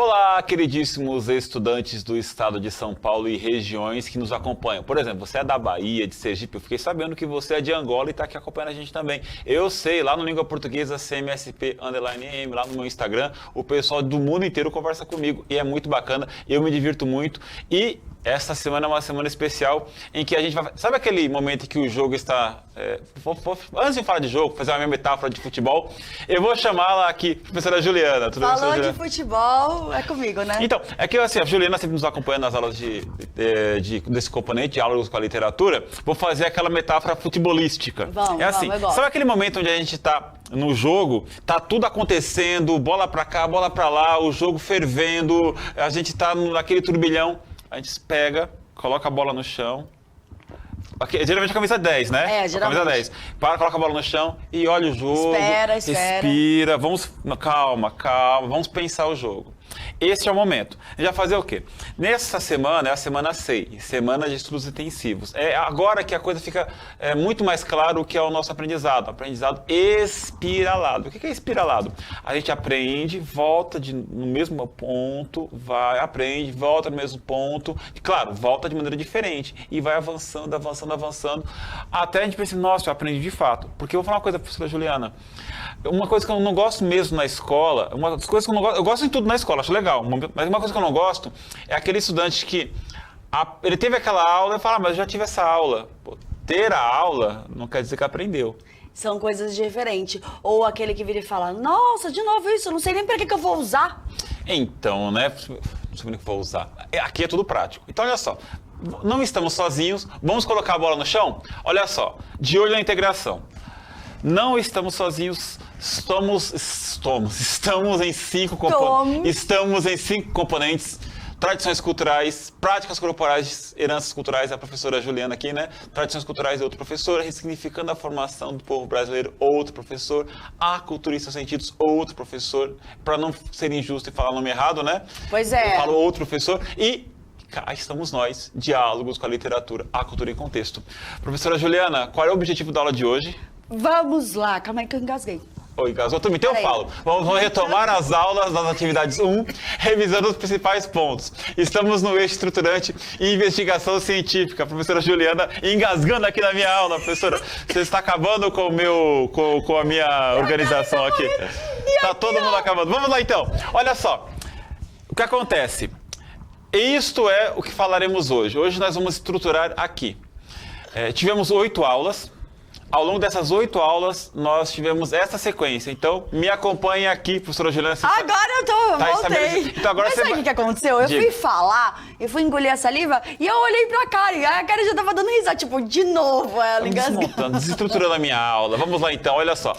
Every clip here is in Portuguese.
Olá, queridíssimos estudantes do estado de São Paulo e regiões que nos acompanham. Por exemplo, você é da Bahia, de Sergipe, eu fiquei sabendo que você é de Angola e está aqui acompanhando a gente também. Eu sei, lá no Língua Portuguesa CMSP_M, lá no meu Instagram, o pessoal do mundo inteiro conversa comigo e é muito bacana, eu me divirto muito e essa semana é uma semana especial em que a gente vai... Sabe aquele momento em que o jogo está... Antes de falar de jogo, fazer uma minha metáfora de futebol, eu vou chamá-la aqui, professora Juliana. Tudo bem, Falou Juliana? de futebol, é comigo, né? Então, é que assim, a Juliana sempre nos acompanha nas aulas desse componente, diálogos com a literatura. Vou fazer aquela metáfora futebolística. Vamos, é assim, vamos, eu gosto. sabe aquele momento onde a gente tá no jogo, tá tudo acontecendo, bola pra cá, bola pra lá, o jogo fervendo, a gente tá naquele turbilhão, a gente pega, coloca a bola no chão. Geralmente a camisa 10, né? É, geralmente. A camisa 10. Coloca a bola no chão e olha o jogo. Espera. Respira. Calma, vamos pensar o jogo. Esse é o momento. A gente vai fazer o quê? Nessa semana é a semana 6, semana de estudos intensivos. É agora que a coisa fica muito mais claro o que é o nosso aprendizado. Aprendizado espiralado. O que é espiralado? A gente aprende, volta no mesmo ponto, aprende, volta no mesmo ponto. E, claro, volta de maneira diferente. E vai avançando, até a gente pensa, nossa, eu aprendi de fato. Porque eu vou falar uma coisa, professora Juliana. Uma coisa que eu não gosto mesmo na escola, uma das coisas que eu gosto de tudo na escola, acho legal, mas uma coisa que eu não gosto é aquele estudante que ele teve aquela aula e fala, mas eu já tive essa aula. Pô, ter a aula não quer dizer que aprendeu. São coisas diferentes. Ou aquele que vira e fala, nossa, de novo isso, eu não sei nem pra que eu vou usar. Então, né, não sei nem o que vou usar. Aqui é tudo prático. Então, olha só, não estamos sozinhos, vamos colocar a bola no chão? Olha só, de olho na integração. Não estamos sozinhos, estamos em 5 componentes. Estamos em 5 componentes: tradições culturais, práticas corporais, heranças culturais, a professora Juliana aqui, né? Tradições culturais, outro professor, ressignificando a formação do povo brasileiro, outro professor, a cultura em seus sentidos, outro professor, para não ser injusto e falar o nome errado, né? Pois é. Eu falo outro professor e cá estamos nós, diálogos com a literatura, a cultura em contexto. Professora Juliana, qual é o objetivo da aula de hoje? Vamos lá, calma aí que eu engasguei. Oi, Gasol, também então eu falo. Vamos retomar as aulas das atividades 1, revisando os principais pontos. Estamos no eixo estruturante e investigação científica. Professora Juliana, engasgando aqui na minha aula, professora. Você está acabando com a minha organização aqui. Está todo mundo acabando. Vamos lá então. Olha só. O que acontece? Isto é o que falaremos hoje. Hoje nós vamos estruturar aqui. Tivemos 8 aulas. Ao longo dessas 8 aulas, nós tivemos essa sequência. Então, me acompanhe aqui, professora Juliana. Agora eu voltei. Então, agora mas sabe o que aconteceu? Eu fui falar, eu fui engolir a saliva e eu olhei pra cara e a cara já tava dando risada, tipo, de novo ela engasgando. Desestruturando a minha aula. Vamos lá então, olha só.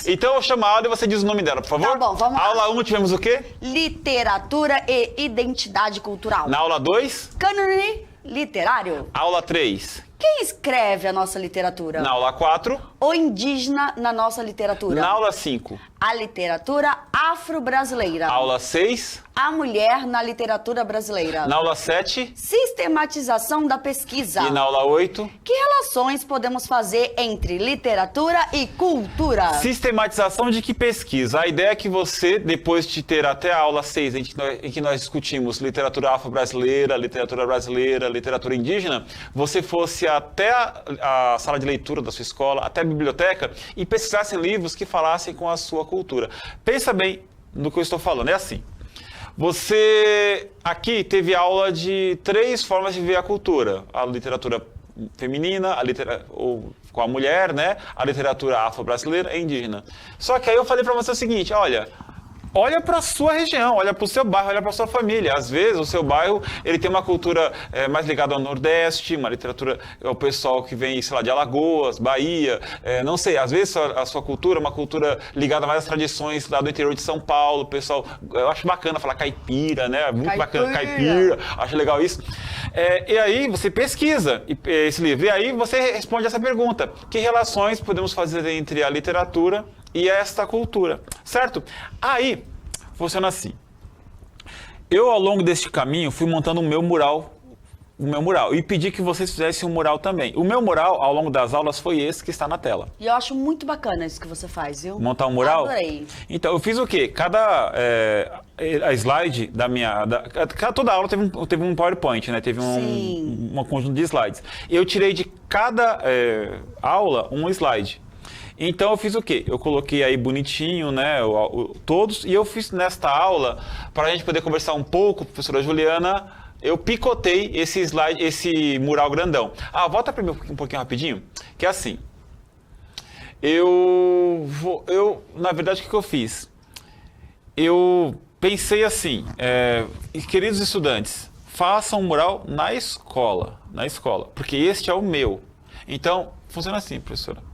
Então eu chamo a aula e você diz o nome dela, por favor. Tá bom, vamos lá. Aula 1 tivemos o quê? Literatura e identidade cultural. Na aula 2? Cânone literário. Aula 3? Quem escreve a nossa literatura? Na aula 4? O indígena na nossa literatura. Na aula 5? A literatura afro-brasileira. Aula 6? A mulher na literatura brasileira. Na aula 7? Sistematização da pesquisa. E na aula 8? Que relações podemos fazer entre literatura e cultura? Sistematização de que pesquisa? A ideia é que você, depois de ter até a aula 6, em que nós discutimos literatura afro-brasileira, literatura indígena, você fosse até a sala de leitura da sua escola, até a biblioteca, e pesquisasse livros que falassem com a sua cultura. Pensa bem no que eu estou falando, é assim. Você aqui teve aula de 3 formas de ver a cultura. A literatura feminina, ou com a mulher, né? A literatura afro-brasileira e indígena. Só que aí eu falei para você o seguinte, olha para a sua região, olha para o seu bairro, olha para a sua família. Às vezes, o seu bairro ele tem uma cultura mais ligada ao Nordeste, uma literatura, o pessoal que vem, sei lá, de Alagoas, Bahia, não sei. Às vezes, a sua cultura é uma cultura ligada mais às tradições lá do interior de São Paulo. Pessoal, eu acho bacana falar caipira, né? Muito bacana, caipira. Acho legal isso. E aí, você pesquisa esse livro. E aí, você responde essa pergunta. Que relações podemos fazer entre a literatura e esta cultura, certo? Aí, funciona assim. Eu, ao longo deste caminho, fui montando o meu mural o meu mural e pedi que vocês fizessem um mural também. O meu mural, ao longo das aulas, foi esse que está na tela. E eu acho muito bacana isso que você faz, viu? Montar um mural? Adorei. Então, eu fiz o quê? A slide da minha... toda aula teve um PowerPoint, né? Teve um conjunto de slides. Eu tirei de cada aula um slide. Então eu fiz o quê? Eu coloquei aí bonitinho, né, todos, e eu fiz nesta aula, para a gente poder conversar um pouco, professora Juliana, eu picotei esse slide, esse mural grandão. Volta para mim um pouquinho rapidinho, que é assim, na verdade, o que eu fiz? Eu pensei assim, queridos estudantes, façam um mural na escola, porque este é o meu. Então, funciona assim, professora.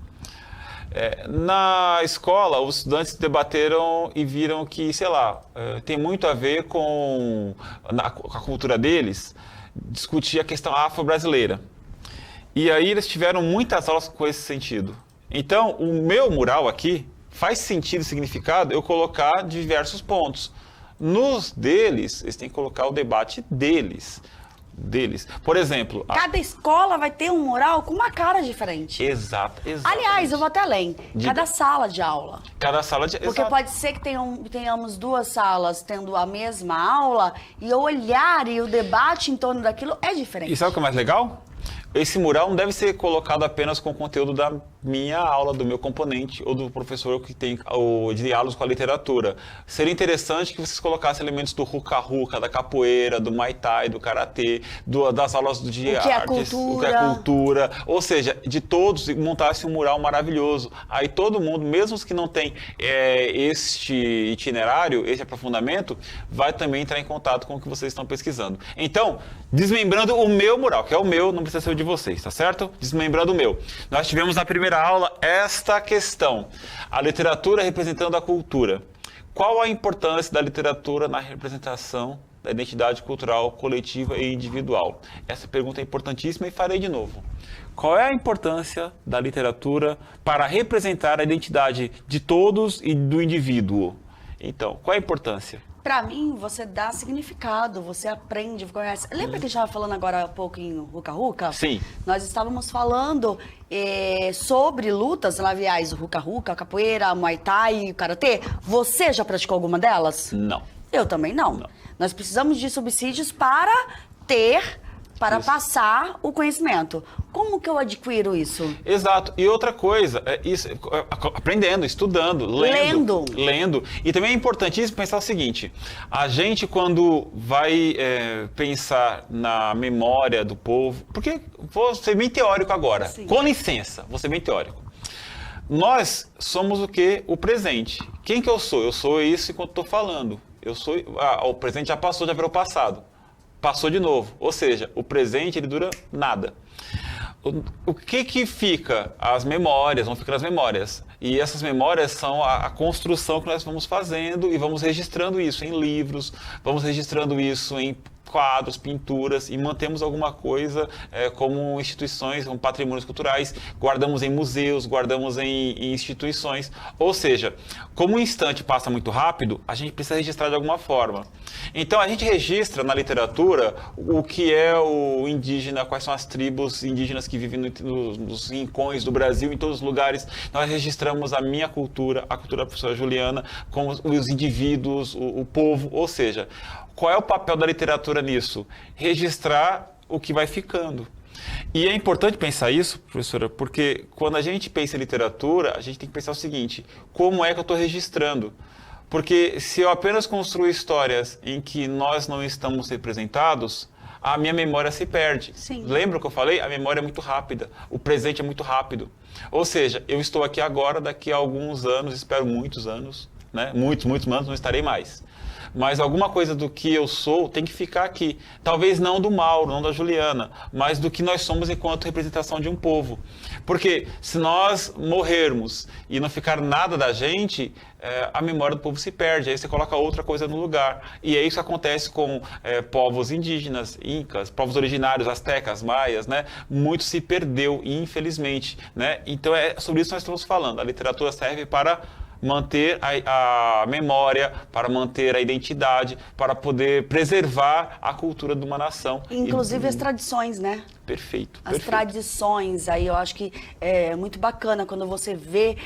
Na escola, os estudantes debateram e viram que, sei lá, tem muito a ver com a cultura deles, discutir a questão afro-brasileira. E aí eles tiveram muitas aulas com esse sentido. Então, o meu mural aqui faz sentido e significado eu colocar diversos pontos. Nos deles, eles têm que colocar o debate deles. Por exemplo... Cada escola vai ter um mural com uma cara diferente. Exato. Aliás, eu vou até além. Cada sala de aula. Porque Exato. pode ser que tenhamos duas salas tendo a mesma aula e o olhar e o debate em torno daquilo é diferente. E sabe o que é mais legal? Esse mural não deve ser colocado apenas com o conteúdo da minha aula, do meu componente ou do professor que tem o diálogos com a literatura. Seria interessante que vocês colocassem elementos do Ruka-Ruka, da capoeira, do Muay Thai, do Karatê, das aulas de artes, o que é cultura, ou seja, de todos, e montasse um mural maravilhoso. Aí todo mundo, mesmo os que não têm este itinerário, esse aprofundamento, vai também entrar em contato com o que vocês estão pesquisando. Então, desmembrando o meu mural, que é o meu, não precisa ser o de vocês, tá certo? Desmembrando o meu. Nós tivemos na primeira aula esta questão, a literatura representando a cultura. Qual a importância da literatura na representação da identidade cultural coletiva e individual? Essa pergunta é importantíssima e farei de novo. Qual é a importância da literatura para representar a identidade de todos e do indivíduo? Então, qual é a importância? Pra mim, você dá significado, você aprende, conhece. Lembra que a gente estava falando agora há pouco em Ruka-Ruka? Sim. Nós estávamos falando sobre lutas labiais, o Ruka-Ruka, a capoeira, a Muay Thai e o Karatê. Você já praticou alguma delas? Não. Eu também não. Nós precisamos de subsídios para passar o conhecimento. Como que eu adquiro isso? Exato. E outra coisa, aprendendo, estudando, lendo. E também é importantíssimo pensar o seguinte, a gente quando vai pensar na memória do povo, porque vou ser bem teórico agora, Sim. Com licença, vou ser bem teórico. Nós somos o quê? O presente. Quem que eu sou? Eu sou isso enquanto estou falando. O presente já passou, já virou passado. Passou de novo. Ou seja, o presente ele dura nada. O que fica? As memórias, vão ficar as memórias. E essas memórias são a construção que nós vamos fazendo e vamos registrando isso em livros, vamos registrando isso em quadros, pinturas e mantemos alguma coisa como instituições, como patrimônios culturais, guardamos em museus, guardamos em instituições. Ou seja, como o instante passa muito rápido, a gente precisa registrar de alguma forma. Então a gente registra na literatura o que é o indígena, quais são as tribos indígenas que vivem nos rincões do Brasil, em todos os lugares. Nós registramos a minha cultura, a cultura da professora Juliana, com os indivíduos, o povo, ou seja, qual é o papel da literatura nisso? Registrar o que vai ficando. E é importante pensar isso, professora, porque quando a gente pensa em literatura, a gente tem que pensar o seguinte, como é que eu estou registrando? Porque se eu apenas construo histórias em que nós não estamos representados, a minha memória se perde. Sim. Lembra o que eu falei? A memória é muito rápida, o presente é muito rápido. Ou seja, eu estou aqui agora, daqui a alguns anos, espero muitos anos, né? Muitos anos, não estarei mais. Mas alguma coisa do que eu sou tem que ficar aqui. Talvez não do Mauro, não da Juliana, mas do que nós somos enquanto representação de um povo. Porque se nós morrermos e não ficar nada da gente, a memória do povo se perde. Aí você coloca outra coisa no lugar. E é isso que acontece com povos indígenas, incas, povos originários, astecas, maias, né? Muito se perdeu, infelizmente, né? Então é sobre isso que nós estamos falando. A literatura serve para manter a memória, para manter a identidade, para poder preservar a cultura de uma nação. Inclusive as tradições, né? Perfeito. As tradições, aí eu acho que é muito bacana quando você vê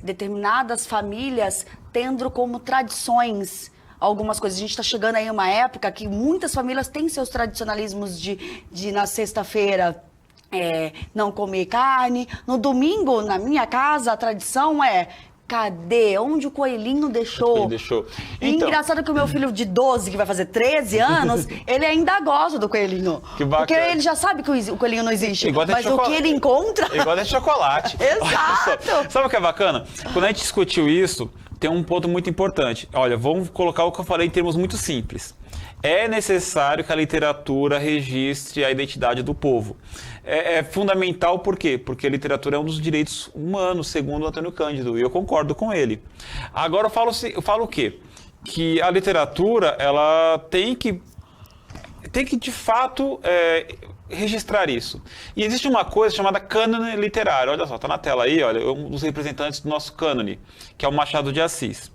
determinadas famílias tendo como tradições algumas coisas. A gente está chegando aí em uma época que muitas famílias têm seus tradicionalismos de na sexta-feira não comer carne. No domingo, na minha casa, a tradição é: cadê? Onde o coelhinho deixou? Então, engraçado que o meu filho de 12, que vai fazer 13 anos, ele ainda gosta do coelhinho. Que bacana. Porque ele já sabe que o coelhinho não existe. Mas o que ele encontra... Ele gosta de chocolate. Exato. Sabe o que é bacana? Quando a gente discutiu isso, tem um ponto muito importante. Olha, vamos colocar o que eu falei em termos muito simples. É necessário que a literatura registre a identidade do povo. É fundamental por quê? Porque a literatura é um dos direitos humanos, segundo Antônio Cândido, e eu concordo com ele. Agora eu falo o quê? Que a literatura ela tem que de fato registrar isso. E existe uma coisa chamada cânone literário. Olha só, está na tela aí, olha, um dos representantes do nosso cânone, que é o Machado de Assis.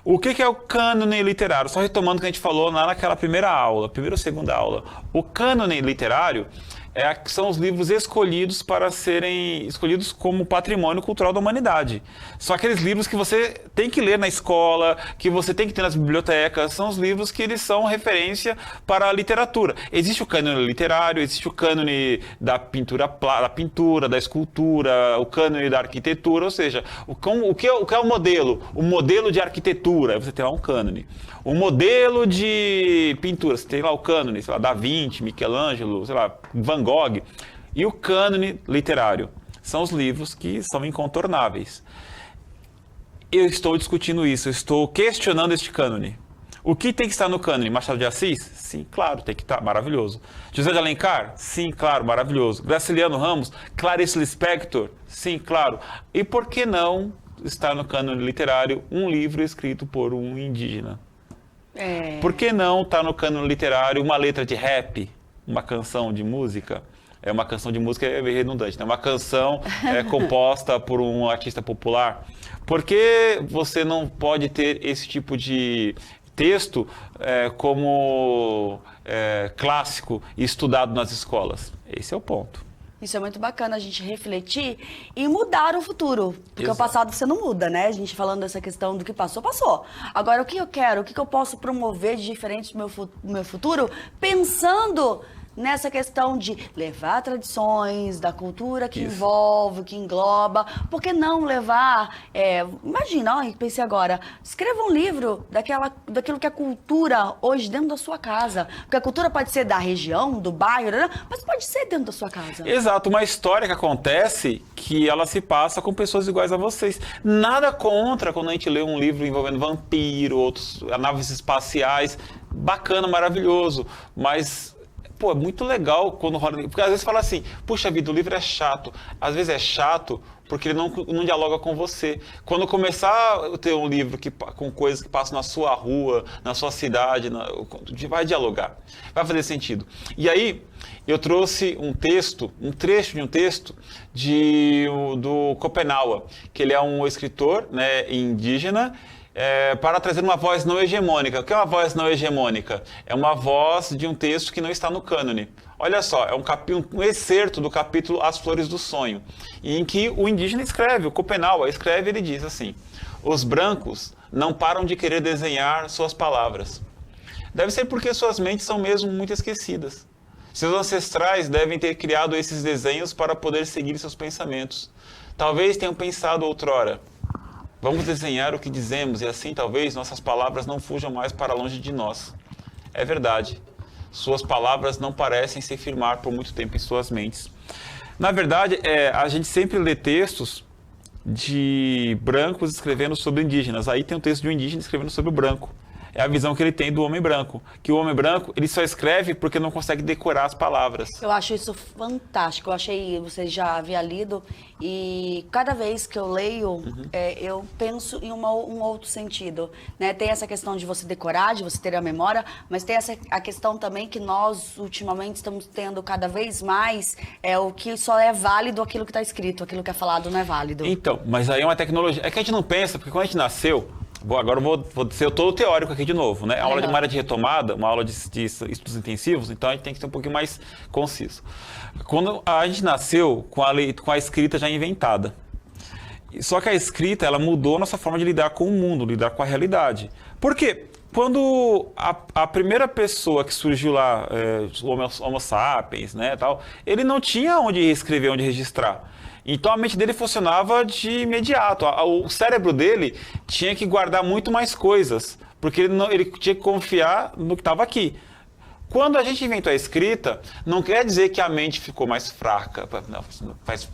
O que é o cânone literário? Só retomando o que a gente falou lá naquela primeira ou segunda aula. O cânone literário são os livros escolhidos para serem escolhidos como patrimônio cultural da humanidade. São aqueles livros que você tem que ler na escola, que você tem que ter nas bibliotecas, são os livros que eles são referência para a literatura. Existe o cânone literário, existe o cânone da pintura, da escultura, o cânone da arquitetura, ou seja, o que é o modelo? O modelo de arquitetura, você tem lá um cânone. O modelo de pintura, você tem lá o cânone, sei lá, Da Vinci, Michelangelo, sei lá, Van Gogh. E o cânone literário são os livros que são incontornáveis. Eu estou discutindo isso, eu estou questionando este cânone. O que tem que estar no cânone? Machado de Assis? Sim, claro, tem que estar, maravilhoso. José de Alencar? Sim, claro, maravilhoso. Graciliano Ramos? Clarice Lispector? Sim, claro. E por que não estar no cânone literário um livro escrito por um indígena? Por que não estar no cânone literário uma letra de rap, uma canção de música? Uma canção de música é redundante, né? Uma canção composta por um artista popular. Por que você não pode ter esse tipo de texto como clássico e estudado nas escolas? Esse é o ponto. Isso é muito bacana, a gente refletir e mudar o futuro. Porque Exato. O passado você não muda, né? A gente falando dessa questão do que passou, passou. Agora, o que eu quero, o que eu posso promover de diferente no meu futuro, pensando nessa questão de levar tradições, da cultura que envolve, que engloba. Por que não levar... imagina, pensei agora, escreva um livro daquilo que é cultura hoje dentro da sua casa. Porque a cultura pode ser da região, do bairro, mas pode ser dentro da sua casa. Exato, uma história que acontece que ela se passa com pessoas iguais a vocês. Nada contra quando a gente lê um livro envolvendo vampiro, outros naves espaciais. Bacana, maravilhoso, mas... Pô, é muito legal quando rola... Porque às vezes fala assim, puxa vida, o livro é chato. Às vezes é chato porque ele não dialoga com você. Quando começar a ter um livro com coisas que passam na sua rua, na sua cidade, vai dialogar, vai fazer sentido. E aí, eu trouxe um trecho de um texto do Schopenhauer, que ele é um escritor, né, indígena, para trazer uma voz não hegemônica. O que é uma voz não hegemônica? É uma voz de um texto que não está no cânone. Olha só, é um excerto do capítulo As Flores do Sonho, em que o indígena escreve, o Schopenhauer escreve, ele diz assim: os brancos não param de querer desenhar suas palavras. Deve ser porque suas mentes são mesmo muito esquecidas. Seus ancestrais devem ter criado esses desenhos para poder seguir seus pensamentos. Talvez tenham pensado outrora: vamos desenhar o que dizemos e assim talvez nossas palavras não fujam mais para longe de nós. É verdade. Suas palavras não parecem se firmar por muito tempo em suas mentes. Na verdade, a gente sempre lê textos de brancos escrevendo sobre indígenas. Aí tem um texto de um indígena escrevendo sobre o branco. É a visão que ele tem do homem branco. Que o homem branco, ele só escreve porque não consegue decorar as palavras. Eu acho isso fantástico. Eu achei, você já havia lido, e cada vez que eu leio, eu penso em um outro sentido, né? Tem essa questão de você decorar, de você ter a memória, mas tem a questão também que nós, ultimamente, estamos tendo cada vez mais, o que só é válido aquilo que está escrito, aquilo que é falado não é válido. Então, mas aí é uma tecnologia. É que a gente não pensa, porque quando a gente nasceu, agora eu vou ser todo teórico aqui de novo, né? A aula de uma área de retomada, uma aula de estudos intensivos, então a gente tem que ser um pouquinho mais conciso. Quando a gente nasceu com a escrita já inventada. Só que a escrita, ela mudou a nossa forma de lidar com o mundo, lidar com a realidade. Por quê? Quando a primeira pessoa que surgiu lá, o Homo sapiens, né, tal, ele não tinha onde escrever, onde registrar. Então a mente dele funcionava de imediato. O cérebro dele tinha que guardar muito mais coisas, porque ele tinha que confiar no que estava aqui. Quando a gente inventou a escrita, não quer dizer que a mente ficou mais fraca,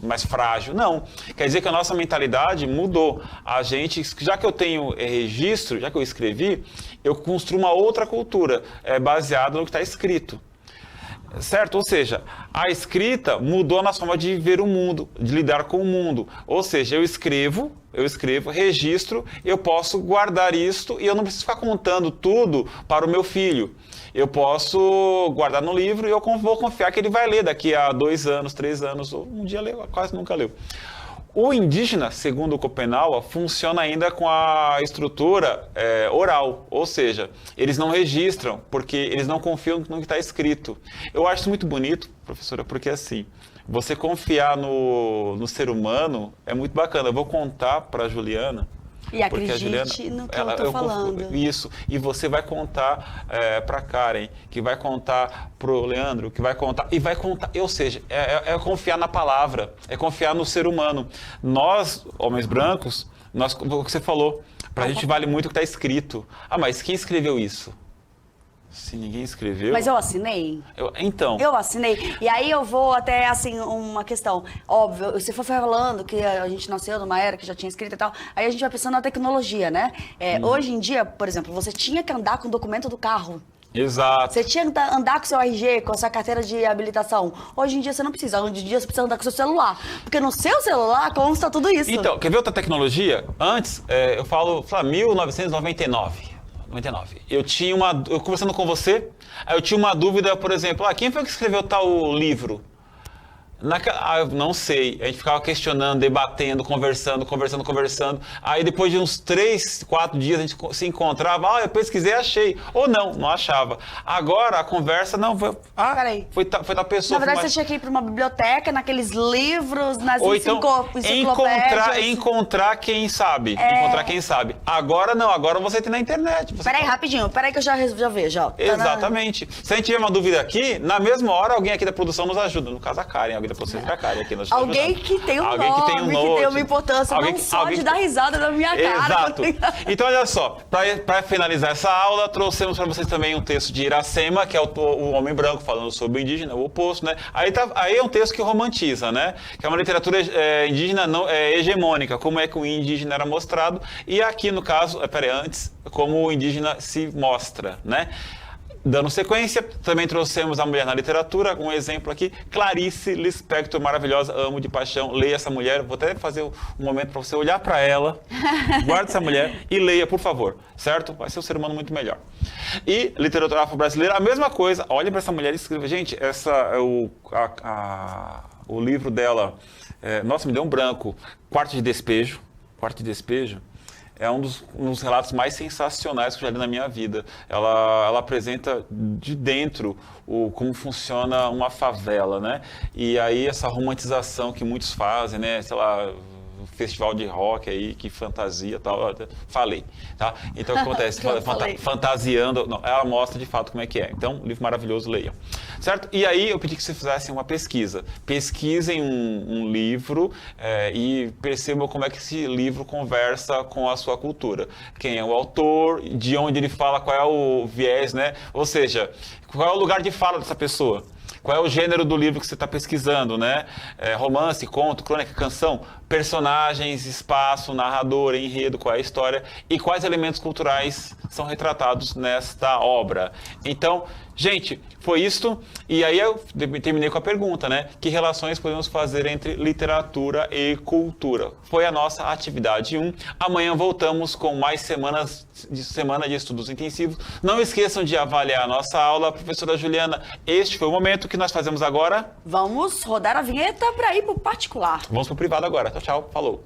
mais frágil, não. Quer dizer que a nossa mentalidade mudou. A gente, já que eu tenho registro, já que eu escrevi, eu construo uma outra cultura, baseada no que está escrito. Certo? Ou seja, a escrita mudou a nossa forma de ver o mundo, de lidar com o mundo. Ou seja, eu escrevo, registro, eu posso guardar isto e eu não preciso ficar contando tudo para o meu filho. Eu posso guardar no livro e eu vou confiar que ele vai ler daqui a 2 anos, 3 anos, ou um dia leu, quase nunca leu. O indígena, segundo o Schopenhauer, funciona ainda com a estrutura oral, ou seja, eles não registram, porque eles não confiam no que está escrito. Eu acho isso muito bonito, professora, porque assim, você confiar no ser humano é muito bacana. Eu vou contar para a Juliana. E acredite no que eu estou falando. Isso. E você vai contar para a Karen, que vai contar para o Leandro, que vai contar. E vai contar. Ou seja, é confiar na palavra, é confiar no ser humano. Nós, homens brancos, o que você falou, para a gente vale muito o que está escrito. Ah, mas quem escreveu isso? Se ninguém escreveu... Mas eu assinei? Então... Eu assinei. E aí eu vou até, assim, uma questão. Óbvio, você foi falando que a gente nasceu numa era que já tinha escrita e tal. Aí a gente vai pensando na tecnologia, né? Hoje em dia, por exemplo, você tinha que andar com o documento do carro. Exato. Você tinha que andar com seu RG, com a sua carteira de habilitação. Hoje em dia você não precisa. Hoje em dia você precisa andar com seu celular. Porque no seu celular consta tudo isso. Então, quer ver outra tecnologia? Antes, eu falo 1999. Eu conversando com você, eu tinha uma dúvida, por exemplo, quem foi que escreveu tal livro? Não sei. A gente ficava questionando, debatendo, conversando. Aí depois de uns 3, 4 dias a gente se encontrava. Eu pesquisei e achei. Ou não achava. Agora a conversa não foi. Peraí. Foi da pessoa. Na verdade, você tinha que ir para uma biblioteca, naqueles livros, nas ou então enciclopédias. encontrar quem sabe. Encontrar quem sabe. Agora não, agora você tem na internet. Peraí, rapidinho. Peraí que eu já vejo. Ó. Exatamente. Se a gente tiver uma dúvida aqui, na mesma hora alguém aqui da produção nos ajuda. No caso, a Karen, alguém da produção da Karen aqui nos ajuda. Alguém que tem um nome, que tem uma importância, não só de dar risada na minha cara. Exato. Então, olha só, para finalizar essa aula, trouxemos para vocês também um texto de Iracema, que é o homem branco falando sobre o indígena, o oposto, né? Aí é um texto que romantiza, né? Que é uma literatura indígena hegemônica, como é que o indígena era mostrado, e aqui, no caso, antes, como o indígena se mostra, né? Dando sequência, também trouxemos a mulher na literatura, um exemplo aqui, Clarice Lispector, maravilhosa, amo de paixão, leia essa mulher, vou até fazer um momento para você olhar para ela, guarde essa mulher e leia, por favor, certo? Vai ser um ser humano muito melhor. E literatura afro-brasileira, a mesma coisa, olhe para essa mulher e escreva, gente, o livro dela, nossa, me deu um branco, Quarto de Despejo, é um dos relatos mais sensacionais que eu já li na minha vida. Ela apresenta de dentro como funciona uma favela, né? E aí essa romantização que muitos fazem, né? Sei lá, festival de rock aí, que fantasia e tal. Falei, tá? Então o que acontece? Fantasiando, não, ela mostra de fato como é que é. Então, livro maravilhoso, leiam. Certo? E aí eu pedi que vocês fizessem uma pesquisa. Pesquisem um livro e percebam como é que esse livro conversa com a sua cultura. Quem é o autor, de onde ele fala, qual é o viés, né? Ou seja, qual é o lugar de fala dessa pessoa. Qual é o gênero do livro que você está pesquisando, né? Romance, conto, crônica, canção, personagens, espaço, narrador, enredo, qual é a história e quais elementos culturais são retratados nesta obra. Então, gente, foi isto. E aí eu terminei com a pergunta, né? Que relações podemos fazer entre literatura e cultura? Foi a nossa atividade 1. Amanhã voltamos com mais semana de estudos intensivos. Não esqueçam de avaliar a nossa aula. Professora Juliana, este foi o momento que nós fazemos agora. Vamos rodar a vinheta para ir para o particular. Vamos para o privado agora. Tchau, tchau. Falou.